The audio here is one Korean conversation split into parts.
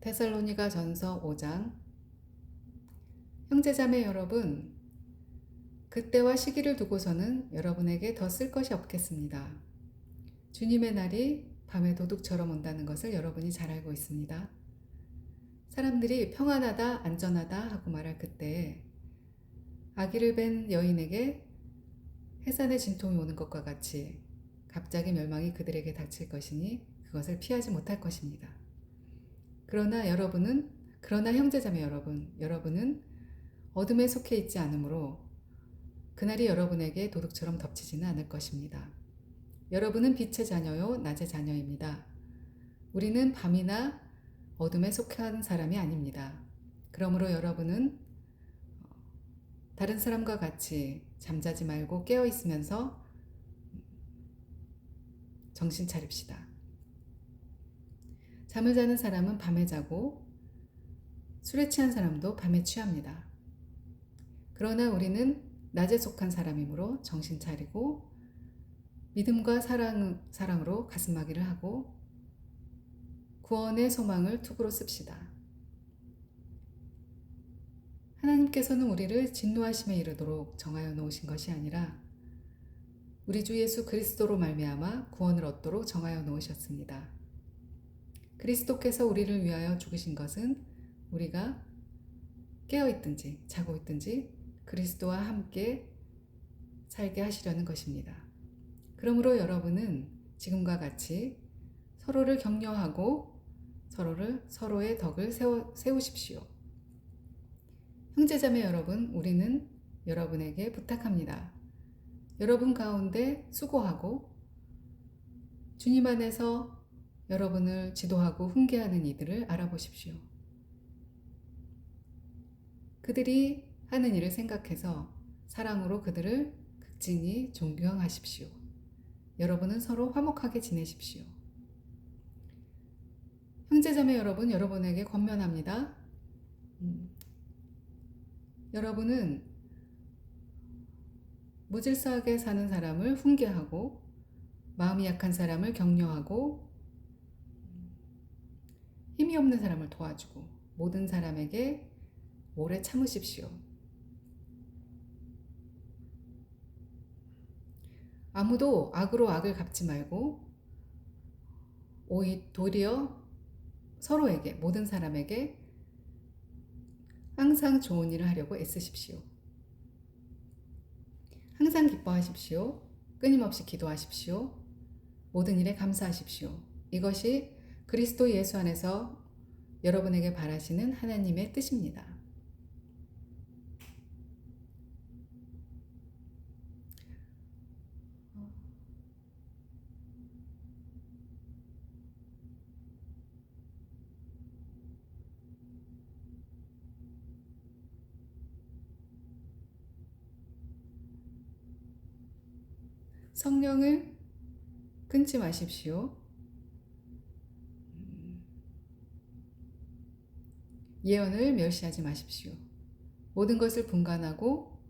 데살로니가 전서 5장. 형제자매 여러분, 그때와 시기를 두고서는 여러분에게 더 쓸 것이 없겠습니다. 주님의 날이 밤의 도둑처럼 온다는 것을 여러분이 잘 알고 있습니다. 사람들이 평안하다, 안전하다 하고 말할 그때에 아기를 뵌 여인에게 해산의 진통이 오는 것과 같이 갑자기 멸망이 그들에게 닥칠 것이니 그것을 피하지 못할 것입니다. 그러나 형제자매 여러분은 어둠에 속해 있지 않으므로 그날이 여러분에게 도둑처럼 덮치지는 않을 것입니다. 여러분은 빛의 자녀요, 낮의 자녀입니다. 우리는 밤이나 어둠에 속한 사람이 아닙니다. 그러므로 여러분은 다른 사람과 같이 잠자지 말고 깨어 있으면서 정신 차립시다. 잠을 자는 사람은 밤에 자고 술에 취한 사람도 밤에 취합니다. 그러나 우리는 낮에 속한 사람이므로 정신 차리고 믿음과 사랑으로 가슴마기를 하고 구원의 소망을 투구로 씁시다. 하나님께서는 우리를 진노하심에 이르도록 정하여 놓으신 것이 아니라 우리 주 예수 그리스도로 말미암아 구원을 얻도록 정하여 놓으셨습니다. 그리스도께서 우리를 위하여 죽으신 것은 우리가 깨어 있든지 자고 있든지 그리스도와 함께 살게 하시려는 것입니다. 그러므로 여러분은 지금과 같이 서로를 격려하고 서로의 덕을 세우십시오. 형제자매 여러분, 우리는 여러분에게 부탁합니다. 여러분 가운데 수고하고 주님 안에서 여러분을 지도하고 훈계하는 이들을 알아보십시오. 그들이 하는 일을 생각해서 사랑으로 그들을 극진히 존경하십시오. 여러분은 서로 화목하게 지내십시오. 형제자매 여러분, 여러분에게 권면합니다. 여러분은 무질서하게 사는 사람을 훈계하고 마음이 약한 사람을 격려하고 힘이 없는 사람을 도와주고 모든 사람에게 오래 참으십시오. 아무도 악으로 악을 갚지 말고 도리어 서로에게 모든 사람에게 항상 좋은 일을 하려고 애쓰십시오. 항상 기뻐하십시오. 끊임없이 기도하십시오. 모든 일에 감사하십시오. 이것이 그리스도 예수 안에서 여러분에게 바라시는 하나님의 뜻입니다. 성령을 끊지 마십시오. 예언을 멸시하지 마십시오. 모든 것을 분간하고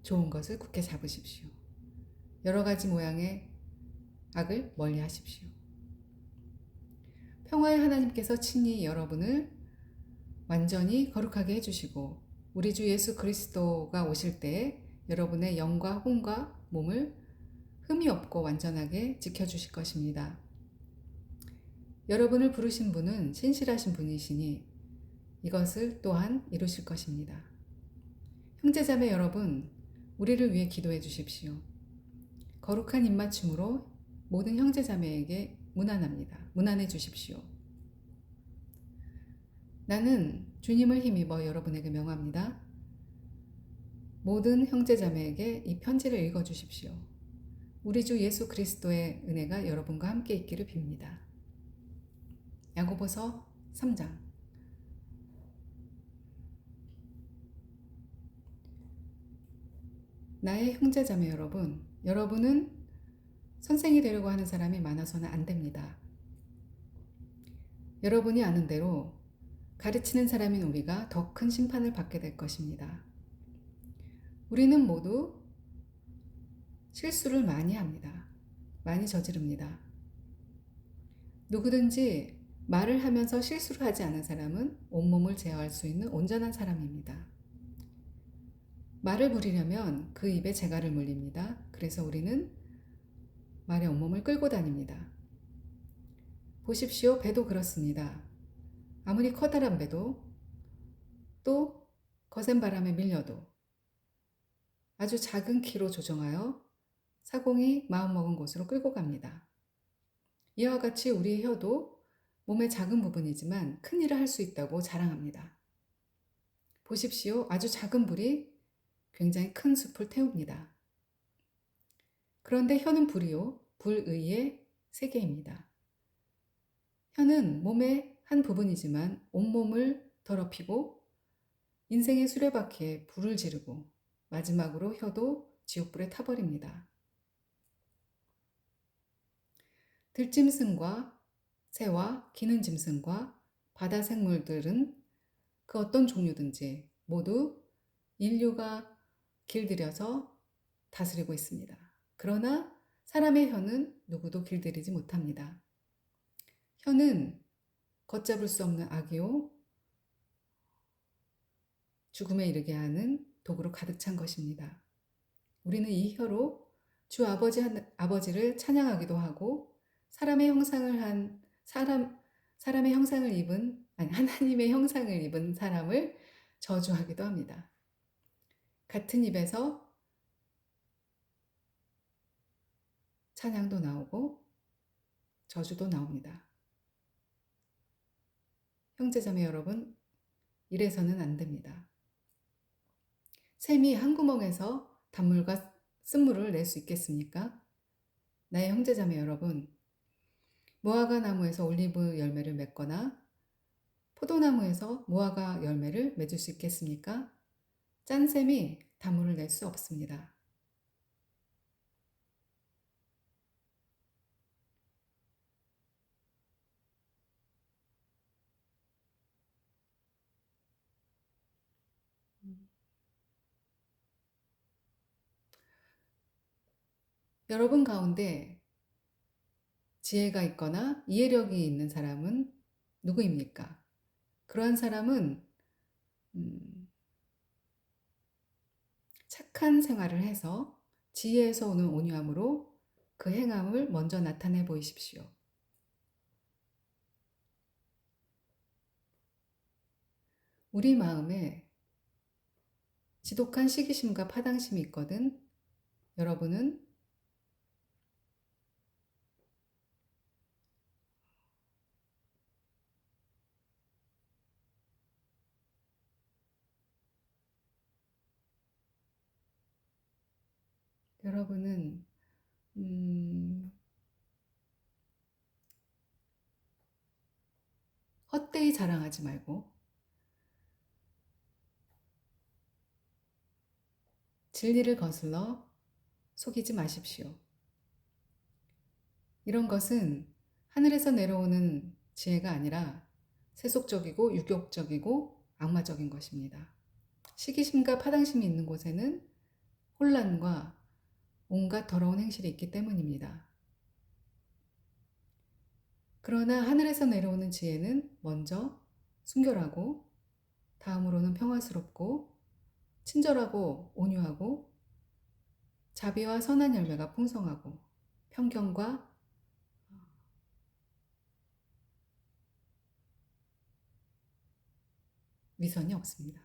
좋은 것을 굳게 잡으십시오. 여러 가지 모양의 악을 멀리 하십시오. 평화의 하나님께서 친히 여러분을 완전히 거룩하게 해주시고 우리 주 예수 그리스도가 오실 때에 여러분의 영과 혼과 몸을 흠이 없고 완전하게 지켜주실 것입니다. 여러분을 부르신 분은 신실하신 분이시니 이것을 또한 이루실 것입니다. 형제자매 여러분, 우리를 위해 기도해 주십시오. 거룩한 입맞춤으로 모든 형제자매에게 문안해 주십시오. 나는 주님을 힘입어 여러분에게 명합니다. 모든 형제자매에게 이 편지를 읽어주십시오. 우리 주 예수 그리스도의 은혜가 여러분과 함께 있기를 빕니다. 야고보서 3장. 나의 형제자매 여러분은 선생이 되려고 하는 사람이 많아서는 안 됩니다. 여러분이 아는 대로 가르치는 사람인 우리가 더 큰 심판을 받게 될 것입니다. 우리는 모두 실수를 많이 합니다. 많이 저지릅니다. 누구든지 말을 하면서 실수를 하지 않은 사람은 온몸을 제어할 수 있는 온전한 사람입니다. 말을 부리려면 그 입에 재갈을 물립니다. 그래서 우리는 말의 온몸을 끌고 다닙니다. 보십시오. 배도 그렇습니다. 아무리 커다란 배도 또 거센 바람에 밀려도 아주 작은 키로 조정하여 사공이 마음먹은 곳으로 끌고 갑니다. 이와 같이 우리의 혀도 몸의 작은 부분이지만 큰 일을 할 수 있다고 자랑합니다. 보십시오. 아주 작은 불이 굉장히 큰 숲을 태웁니다. 그런데 혀는 불이요. 불의의 세계입니다. 혀는 몸의 한 부분이지만 온몸을 더럽히고 인생의 수레바퀴에 불을 지르고 마지막으로 혀도 지옥불에 타버립니다. 들짐승과 새와 기는 짐승과 바다 생물들은 그 어떤 종류든지 모두 인류가 길들여서 다스리고 있습니다. 그러나 사람의 혀는 누구도 길들이지 못합니다. 혀는 걷잡을 수 없는 악이요 죽음에 이르게 하는 도구로 가득 찬 것입니다. 우리는 이 혀로 주 아버지를 찬양하기도 하고 사람의 형상을 입은 하나님의 형상을 입은 사람을 저주하기도 합니다. 같은 입에서 찬양도 나오고 저주도 나옵니다. 형제자매 여러분, 이래서는 안 됩니다. 샘이 한 구멍에서 단물과 쓴물을 낼 수 있겠습니까? 나의 형제자매 여러분, 무화과 나무에서 올리브 열매를 맺거나 포도나무에서 무화과 열매를 맺을 수 있겠습니까? 짠 샘이 단물을 낼 수 없습니다. 여러분 가운데 지혜가 있거나 이해력이 있는 사람은 누구입니까? 그러한 사람은 착한 생활을 해서 지혜에서 오는 온유함으로 그 행함을 먼저 나타내 보이십시오. 우리 마음에 지독한 시기심과 파당심이 있거든 여러분은 헛되이 자랑하지 말고 진리를 거슬러 속이지 마십시오. 이런 것은 하늘에서 내려오는 지혜가 아니라 세속적이고 유격적이고 악마적인 것입니다. 시기심과 파당심이 있는 곳에는 혼란과 온갖 더러운 행실이 있기 때문입니다. 그러나 하늘에서 내려오는 지혜는 먼저 순결하고 다음으로는 평화스럽고 친절하고 온유하고 자비와 선한 열매가 풍성하고 편견과 위선이 없습니다.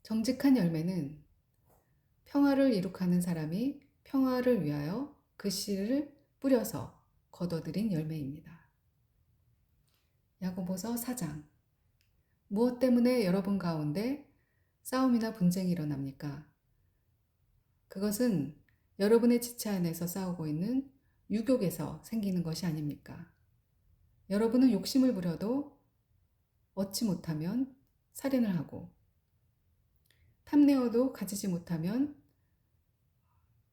정직한 열매는 평화를 이룩하는 사람이 평화를 위하여 그 씨를 뿌려서 거둬들인 열매입니다. 야고보서 4장. 무엇 때문에 여러분 가운데 싸움이나 분쟁이 일어납니까? 그것은 여러분의 지체 안에서 싸우고 있는 유욕에서 생기는 것이 아닙니까? 여러분은 욕심을 부려도 얻지 못하면 살인을 하고 탐내어도 가지지 못하면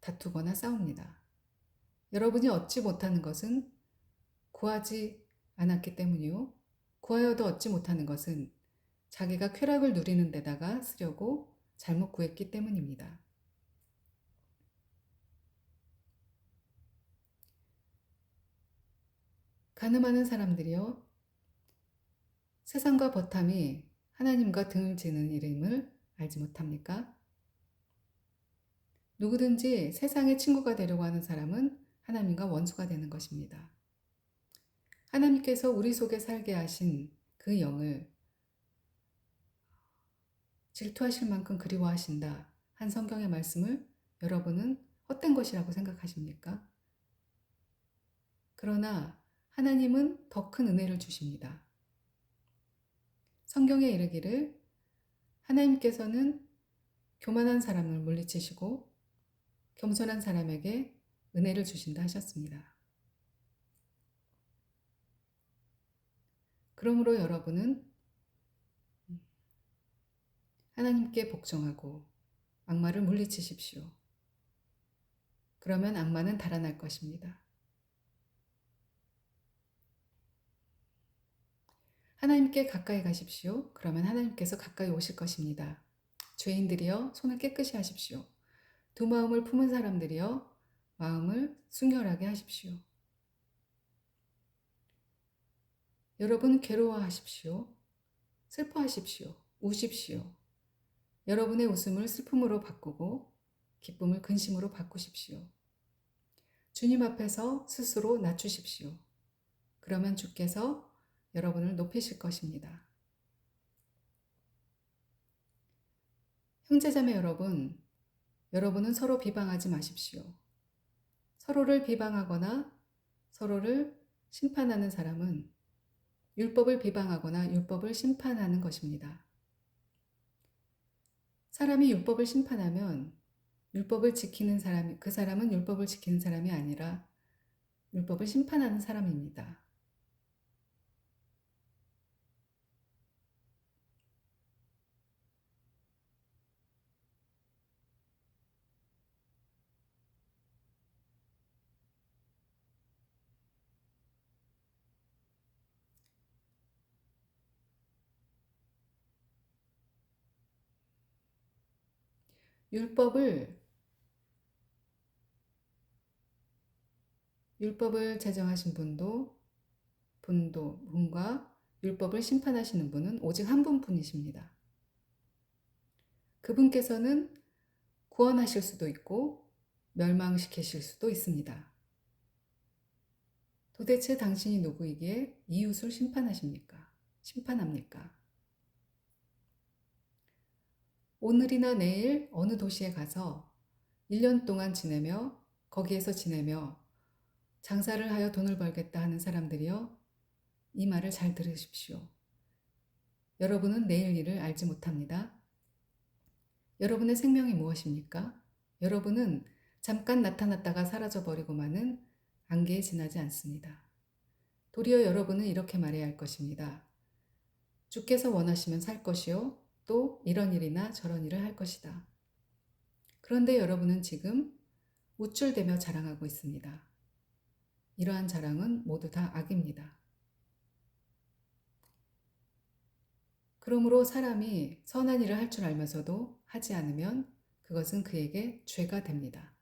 다투거나 싸웁니다. 여러분이 얻지 못하는 것은 구하지 않았기 때문이요. 구하여도 얻지 못하는 것은 자기가 쾌락을 누리는 데다가 쓰려고 잘못 구했기 때문입니다. 가늠하는 사람들이요, 세상과 버탐이 하나님과 등을 지는 일임을 알지 못합니까? 누구든지 세상의 친구가 되려고 하는 사람은 하나님과 원수가 되는 것입니다. 하나님께서 우리 속에 살게 하신 그 영을 질투하실 만큼 그리워하신다 한 성경의 말씀을 여러분은 헛된 것이라고 생각하십니까? 그러나 하나님은 더 큰 은혜를 주십니다. 성경에 이르기를 하나님께서는 교만한 사람을 물리치시고 겸손한 사람에게 은혜를 주신다 하셨습니다. 그러므로 여러분은 하나님께 복종하고 악마를 물리치십시오. 그러면 악마는 달아날 것입니다. 하나님께 가까이 가십시오. 그러면 하나님께서 가까이 오실 것입니다. 죄인들이여 손을 깨끗이 하십시오. 두 마음을 품은 사람들이여 마음을 순결하게 하십시오. 여러분 괴로워하십시오. 슬퍼하십시오. 우십시오. 여러분의 웃음을 슬픔으로 바꾸고 기쁨을 근심으로 바꾸십시오. 주님 앞에서 스스로 낮추십시오. 그러면 주께서 여러분을 높이실 것입니다. 형제자매 여러분, 여러분은 서로 비방하지 마십시오. 서로를 비방하거나 서로를 심판하는 사람은 율법을 비방하거나 율법을 심판하는 것입니다. 사람이 율법을 심판하면 율법을 지키는 사람, 그 사람은 율법을 지키는 사람이 아니라 율법을 심판하는 사람입니다. 율법을 제정하신 분과 율법을 심판하시는 분은 오직 한 분뿐이십니다. 그분께서는 구원하실 수도 있고 멸망시키실 수도 있습니다. 도대체 당신이 누구이기에 이웃을 심판합니까? 오늘이나 내일 어느 도시에 가서 1년 동안 거기에서 지내며 장사를 하여 돈을 벌겠다 하는 사람들이여, 이 말을 잘 들으십시오. 여러분은 내일 일을 알지 못합니다. 여러분의 생명이 무엇입니까? 여러분은 잠깐 나타났다가 사라져버리고만은 안개에 지나지 않습니다. 도리어 여러분은 이렇게 말해야 할 것입니다. 주께서 원하시면 살 것이요, 또 이런 일이나 저런 일을 할 것이다. 그런데 여러분은 지금 우쭐대며 자랑하고 있습니다. 이러한 자랑은 모두 다 악입니다. 그러므로 사람이 선한 일을 할 줄 알면서도 하지 않으면 그것은 그에게 죄가 됩니다.